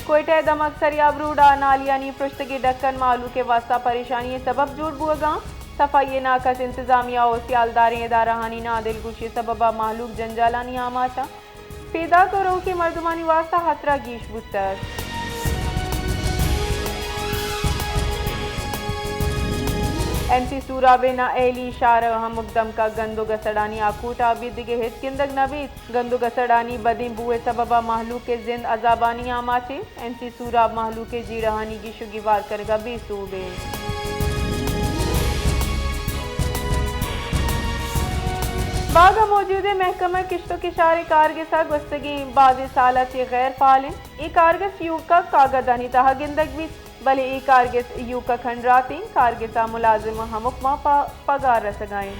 کوئٹہ دمک سریاب روڈا نالیانی پرشتگی ڈکن مالو کے واسطہ پریشانی سبب جوڑ بوگاں صفائی ناقص انتظامیہ و سیالداری ادارہانی نادل گوشی سببا محلوق جنجالانی آماتا پیدا کرو کہ مردمانی واسطہ خطرہ گیش بوتر ایم سی سورابے نا ایلی شارع ہم مقدم کا گندو گسڑانی آکوٹا بھی دیگے ہت کندگ نبیت گندو گسڑانی بدین بوئے سببا محلوق کے زند عذابانی آماتے ایم سی سوراب محلوق کے جیرہانی کی شگیوار کرگا بھی صوبے باغا موجود محکمہ کشت و کشار کارگسا گستگی بعض سالت غیر فعال ای کارگس یوکا کاغدانی تہا گندگ بھی بلے ای کارگس یوکا کھنڈراتی کارگسا ملازم ہمکمہ پگار رسگائیں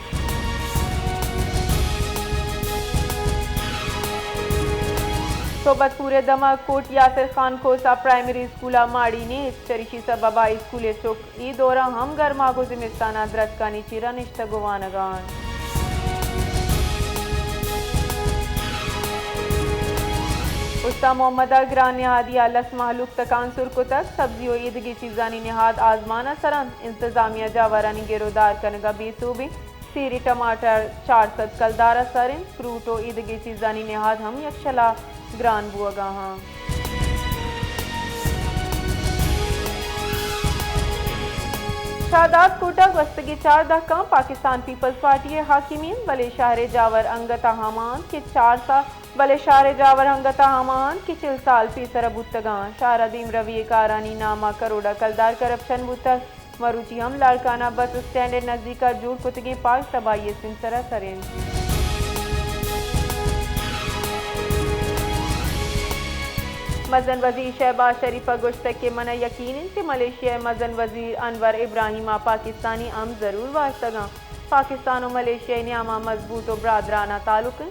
صوبت پورے دمہ کوٹ یاسر خان کوسا پرائمری اسکولہ ماڑی نے چریشی سببا اسکول چک ای دورہ ہم گرما کو زمستانہ درسکانی چیرہ نشتگوانگان استا محمدہ گران نہادی لس محلوق تکان سرکو تک سبزی و عیدگی چیزانی نہاد آزمانہ سرند انتظامیہ جاورانی گیرودار کنگا بی صوبی سیری ٹماٹر 400 کلدارہ سرن فروٹ و عیدگی چیزانی نہاد ہم یکشلا گران بوگا ہاں شاداب کوٹا گوستگی 4 دہکاں پاکستان پیپلز پارٹی حاکمین بلے شہر جاور انگتا ہمان کے 4 سال بلے شہر جاور انگتا ہمان کی 40 سال پیسر بوتگان شہر دیم روی کارانی نامہ کروڑا کلدار کرپشن بوتگ مروچی ہم لاڑکانہ بس اسٹینڈ نزدیکا جوڑ کتگی پاک تباہی سنسرہ سرین مزن وزیر شہباز شریفہ گشتک کے منع یقین کہ ملیشیا مزن وزیر انور ابراہیمہ پاکستانی ام ضرور واسطگاں پاکستان و ملیشیا نیامہ مضبوط و برادرانہ تعلق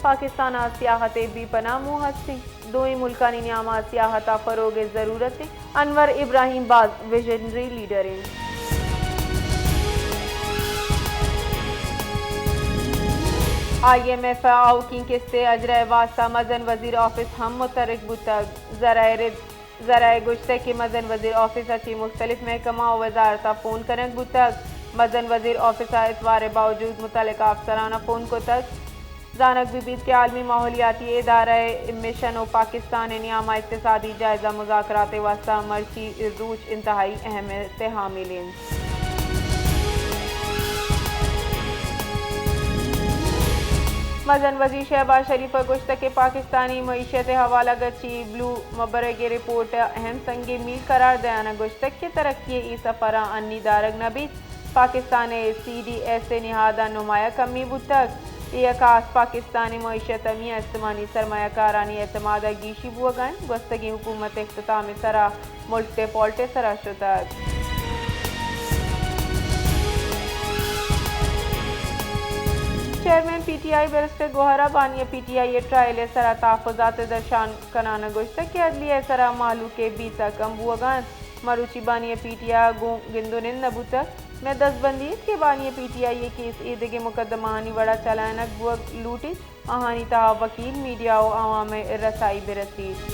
پاکستان سیاحت بی پناہ محسن دوئی ملکانی نیامہ سیاحت فروغ ضرورت انور ابراہیم باز ویژنری لیڈر ہیں آئی ایم ایف آؤکی کستے اجرائے واسطہ مزن وزیر آفس ہم مترک بوتگ ذرائع گشتے کی مزن وزیر آفس اچھی مختلف محکمہ و وزارتہ فون کرنگ بوتگ مزن وزیر آفس اتوار باوجود متعلقہ افسرانہ فون کو تک زانک بیبیت کے عالمی ماحولیاتی ادارہ مشن و پاکستان نیامہ اقتصادی جائزہ مذاکرات واسطہ مرچی روچ انتہائی اہمیت حامل ہیں مزن وزیر شہباز شریفہ گشتہ کے پاکستانی معیشت حوالہ گچی بلو مبرگ رپورٹ اہم سنگ میل قرار دیانا گشتک کی ترقی ای سفرہ انی دارگ نبی پاکستان سی ڈی ایس سے نہادہ نمایاں کمی بوتک یہ خاص پاکستانی معیشت میں استمانی سرمایہ کارانی اعتمادہ گیشی بوگن گستگی حکومت اختتام سرا ملک پولٹے سرا شتک chairman P T I barrister گوہرہ بانی پی ٹی آئی ٹرائل سرا تحفظات درشان کنانا گشتہ کے عدلیہ سرا مالو کے 20 کم بوگان مروچی بانی پی ٹی آئی گندونن نبوتک میں 10 بندیت کے بانی پی ٹی آئی کیس عیدگی مقدمانی وڑا چلائنک بوگ لوٹی آہانی تہا وکیل میڈیا و عوام رسائی برسید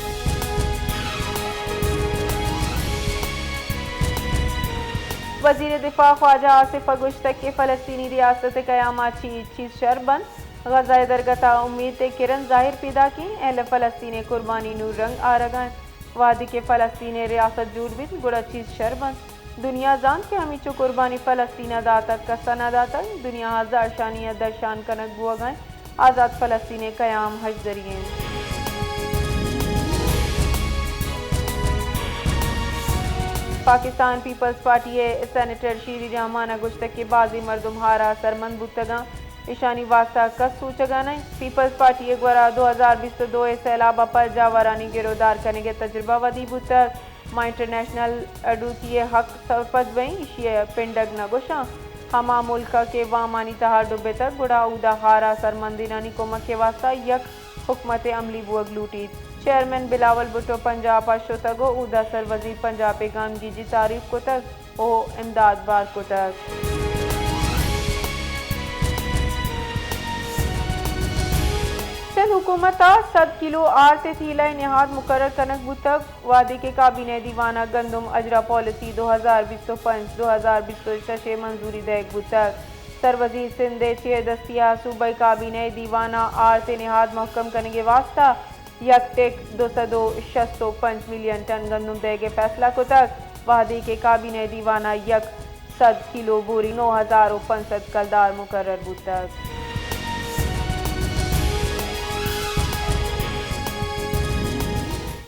وزیر دفاع خواجہ آصف گشتک کے فلسطینی ریاست قیامہ چیز شربند غزہ درگتا امید کرن ظاہر پیدا کی اہل فلسطین قربانی نور رنگ آرگان وادی کے فلسطین ریاست جوڑ بھی گڑا چیز شربند دنیا جان کے ہمیں چو قربانی فلسطین داتک کا سند آتک دنیا ہزار شانیہ درشان کنک بوگائیں آزاد فلسطین قیام حج ذریعے پاکستان پیپلز پارٹی سینیٹر شیری رحمانہ گشتک کے بازی مردم ہارا سرمند بوتگاں ایشانی واسطہ کس سوچگا نہیں پیپلز پارٹی گورا 2022 سیلابہ پر جاورانی گرودار کرنے کے تجربہ ودی بوتگ ماں انٹرنیشنل اڈوکی حق سرپد ویں ایشی پنڈگ نگوشاں ہما ملکہ کے وامانی تہا ڈبے تک گڑا اودا ہارا سرمندینانی کومک کے واسطہ یک حکمت عملی بوگ لوٹی چیئرمین بلاول بھٹو پنجاب پاشو تگو اودا سر وزیر پنجاب پیغام گیجی تعریف کو تک او امداد بار کو تک پیشن حکومت 100 کلو آرتے تھیلہ نہاد مقرر کنک بتک وادی کے کابینہ دیوانہ گندم اجرا پالیسی 2025-2026 منظوری دیگ بتک سروزیر سندھ چیر دستیا صوبائی کابینہ دیوانہ آرتے نہاد محکم کنگے واسطہ یک ٹیک 265 ملین ٹن گندم دیگے فیصلہ کو تک وادی کے کابینہ دیوانہ یک 100 کلو بوری 9500 کلدار مقرر بتک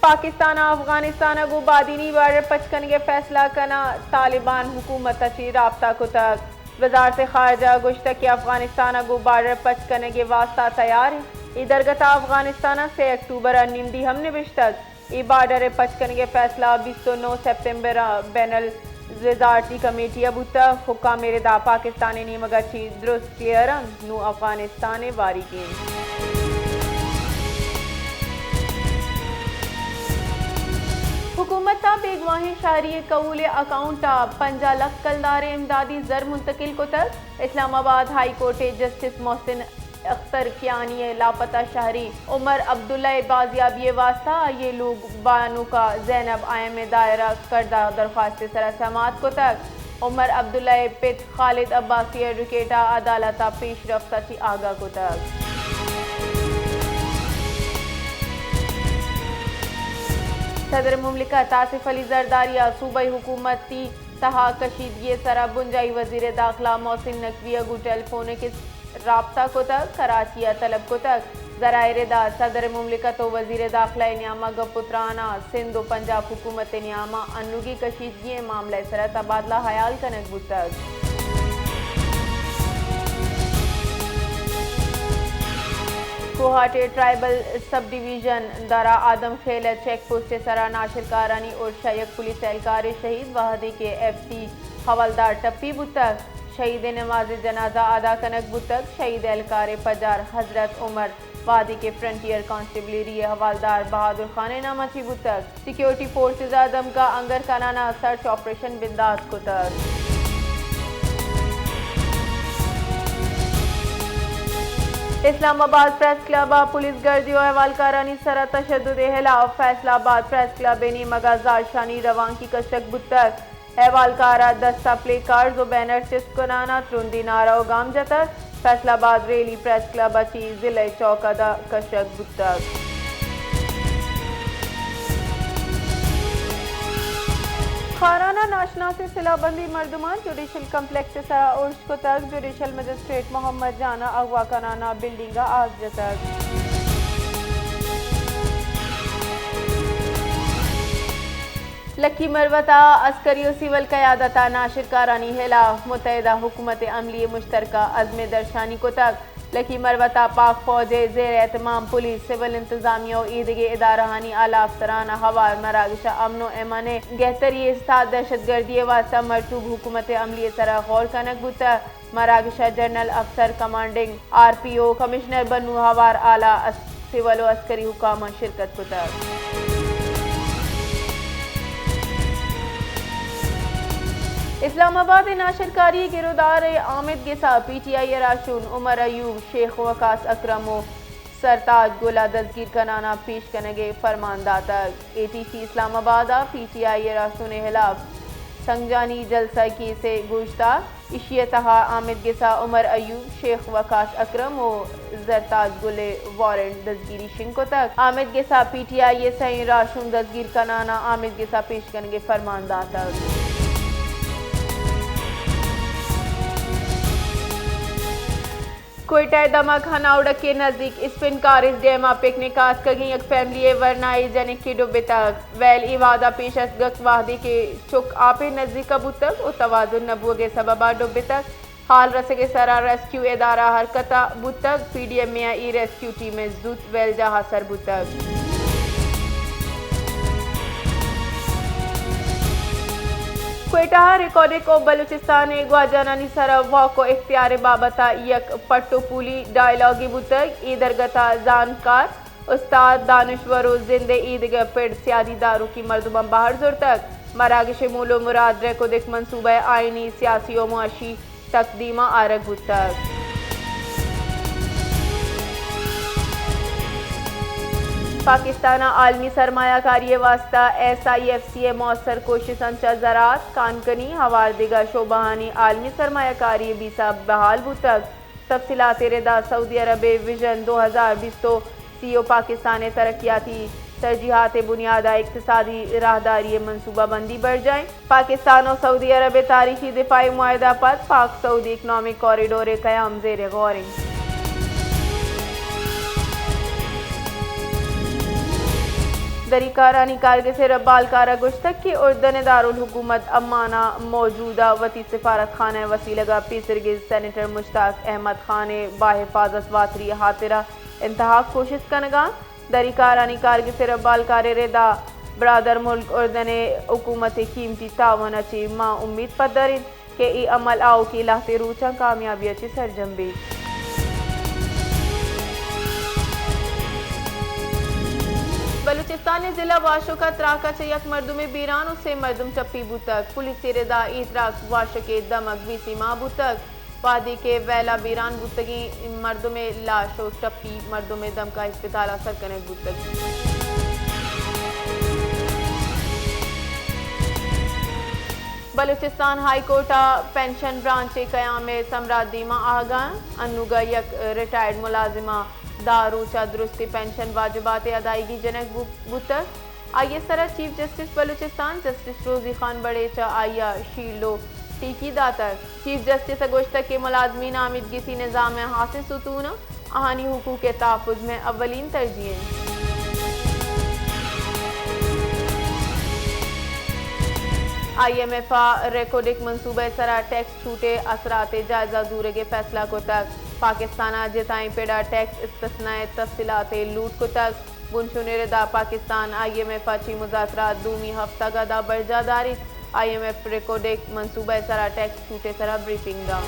پاکستان افغانستان گو بادینی بارڈر پچکن کے فیصلہ کنا طالبان حکومت چی رابطہ کو تک وزارت خارجہ گوشت کہ افغانستان گو بارڈر پچکن کے واسطہ تیار ہے ادھرگتا افغانستان سے اکتوبر نمدی ہم نے بشتک ای بارڈر پچکن کے فیصلہ 29 سپتمبر بین الوزارتی کمیٹی ابوتا حکام ردا پاکستانی نیمگا چی درست کیرن نو افغانستان واری کی حکومت بیگواہیں شہری قبول اکاؤنٹ 5 لاکھ کلدار امدادی زر منتقل کو تک اسلام آباد high court justice Mohsin Akhtar Kayani لاپتہ شہری عمر عبداللہ بازیابی واسطہ یہ لوگ بانو کا زینب آئم دائرہ کردہ درخواست سرا سماعت کو تک عمر عبداللہ پت خالد عباسی ایڈوکیٹا عدالتہ پیش رفتہ چی آگاہ کو تک صدر مملکت آصف علی زرداری صوبائی حکومتی تہا کشیدگی سرا بنجائی وزیر داخلہ محسن نقوی اگو ٹیلی فونک رابطہ کو تک کراچی طلب کو تک ذرائع ردا صدر مملکت و وزیر داخلہ نیامہ گپترانا سندھ و پنجاب حکومت نیامہ انوگی کشیدگی معاملہ سرا تبادلہ خیال کنک بتک کوہاٹے ٹرائبل سب ڈویژن دارا آدم خیل چیک پوسٹ سرا ناشر کارانی اور شیک پولیس اہلکار شہید وحدی کے ایف سی حوالدار ٹپی بتک شہید نماز جنازہ ادا کنک بتک شہید اہلکار پجار حضرت عمر وادی کے فرنٹیئر کانسٹیبلری حوالدار بہادر خان نامہ چی بتک سیکیورٹی فورسز آدم کا انگر کنانا سرچ آپریشن بنداز کو تک اسلام آباد پریس کلب پولیس گردی و احوالکارانی سرا تشدد خلاف فیصلہ آباد پریس کلب نیمگا زارشانی روان کی کشک بتک احوالکارہ دستہ پلے کارز و بینر چسپ کنانا ترندی نعرہ و گام جتک فیصلہ آباد ریلی پریس کلب اچی ضلع چوکدہ کشک بتک خارانہ ناشناسی صلہ بندی مردمان جوڈیشل کمپلیکس سرا عرش کو تک جوڈیشل مجسٹریٹ محمد جانا اغوا کنانا بلڈنگ آز جتک لکی مروتہ عسکری و سیول قیادتہ ناشر کارانی خلاف متحدہ حکومت عملی مشترکہ عزم درشانی کو تک لکی مروتہ پاک فوج زیر اہتمام پولیس سول انتظامیہ و عیدگی ادارہانی اعلی افسران حوال مراکش امن و امان گہتری استاد دہشت گردی واسطہ مرتوب حکومت عملی سرا غور کنک بتا مراکش جنرل افسر کمانڈنگ آر پی او کمشنر بنو ہوار اعلی سول و عسکری حکام شرکت کو تک اسلام آباد ناشر کاری گرودار عامد گسا پی ٹی آئی راشون عمر ایوب شیخ وقاص اکرم و سرتاج گولا دستگیر کنانا پیش کنگے فرمان داتا اے ٹی سی اسلام آباد پی ٹی آئی راشون خلاف سنگجانی جلسہ کی سے گوشتہ اشیتہا عامد گسا عمر ایوب شیخ وقاص اکرم و زرتاج گلے وارنٹ دستگیری شنکو تک عامد گسا پی ٹی آئی سین راشون دستگیر کنانا عامد گسا پیش کنگے فرمان داتا کوئٹہ دمک ہناوڑک کے نزدیک اسپن کارز ڈیما پکنک آس کگیں یک فیملی ورنائی جنک کی ڈوبے تک ویل ایوادہ پیش از گک واحدی کے چک آپے نزدیک ابو تک و توازن نبوگے سببہ ڈوبے تک حال رسگے سرا ریسکیو ادارہ حرکتہ بو تک P D M A rescue team زود ویل جہاں سر بو تک کوئٹہ ریکارڈک و بلوچستان گواجانانی سرا واقع اختیار بابتا یک پٹو پولی ڈائلاگی بوتک ایدرگتا زانکار استاد دانشور و زندے ایدگا پیڑ سیادی دارو کی مردمان باہر زور تک مراکش مول و مراد ریکارڈک منصوبہ آئینی سیاسی و معاشی تقدیمہ آرگ بوتک پاکستان عالمی سرمایہ کاری واسطہ SIFC مؤثر کوشش انچا زراعت کانکنی ہواردگا شعبہانی عالمی سرمایہ کاری بیسا بحال بوتک تفصیلات ردا سعودی عرب ویژن 2020 CO پاکستان ترقیاتی ترجیحات بنیادہ اقتصادی راہداری منصوبہ بندی بڑھ جائیں پاکستان اور سعودی عرب تاریخی دفاعی معاہدہ پر پاک سعودی اکنامک کوریڈور قیام زیر غور دریکارانی کارگس ربال کارا گشتک کی اردن دارالحکومت امانہ موجودہ وطی سفارت خانہ وسیلگا پیسرگز سینیٹر مشتاق احمد خان باحفاظت واتری حاطرہ انتہا کوشش کنگا دریکارانی کارگس ربال کار ردا برادر ملک اردن حکومت قیمتی تعاون اچی ماں امید پدرین کہ ای عمل آؤ کی لاہتے روچاں کامیابی اچی سرجم بھی بلوچستان ضلع واشو کا تراکا چیک مردم بیران اسے مردم چپی بوتک پولیس ردا ایتراک واشو کے دمک بیسی ماہ بوتک وادی کے ویلا بیران بوتگی مردم لاش و چپی مردم دم کا اسپتال سرکنک بوتک بلوچستان ہائی کورٹا پینشن برانچ قیام سمرات دیما آگاں انوگا یک ریٹائرڈ ملازمہ داروچا درستی پینشن واجبات ادائیگی جنک بوتک آئیے سرا chief justice Balochistan justice Rozi Khan بڑیچا آئیا شیلو ٹیکی داتر چیف جسٹس اگوشتک کے ملازمین آمدگی سی نظام حاصل ستون آہانی حقوق کے تحفظ میں اولین ترجیح IMF ریکوڈک منصوبہ سرا ٹیکس چھوٹے اثرات جائزہ دورے کے فیصلہ کو تک پاکستان جتائیں پیڑا ٹیکس استثناء تفصیلات لوٹ کو تک بنشون ردا پاکستان IMF چی مذاکرات دومی ہفتہ گدا برجا داری IMF ریکوڈک منصوبہ سرا ٹیکس چھوٹے سرا بریفنگ دا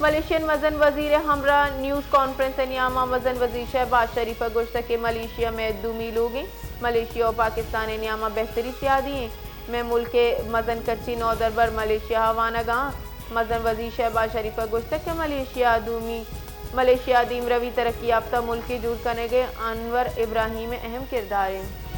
ملیشین وزن وزیر ہمراہ نیوز کانفرنس نیامہ وزن وزیر شہباز شریف گزشتہ کے ملیشیا میں دومی لوگیں ملیشیا اور پاکستان نیامہ بہتری سیادی ہیں میں ملک کے مزن کچی نو دربر ملیشیا ہوانہ گاں مزن وزیر شہباز شریف گزشتہ کے ملیشیا دیم روی ترقی یافتہ ملک کی جور کرنے گئے انور ابراہیم اہم کردار ہیں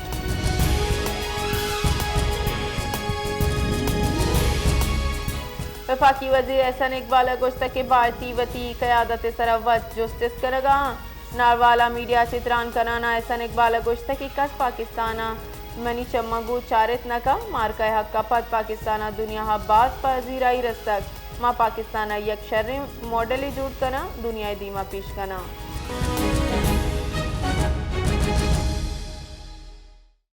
وفاقی وزیر احسن اقبال گزشتہ کے بھارتی وطی قیادت سروت جسٹس کرگا ناروالا میڈیا چتران کنانا احسن اقبال گزشتہ کی کس پاکستانا منی چمگو چارت نکا مارکہ حق کا پت پاکستانا دنیا بات پر زیرائی رستک ماں پاکستانا یک شرم ماڈل جوڑ کنا دنیا دیما پیش کنا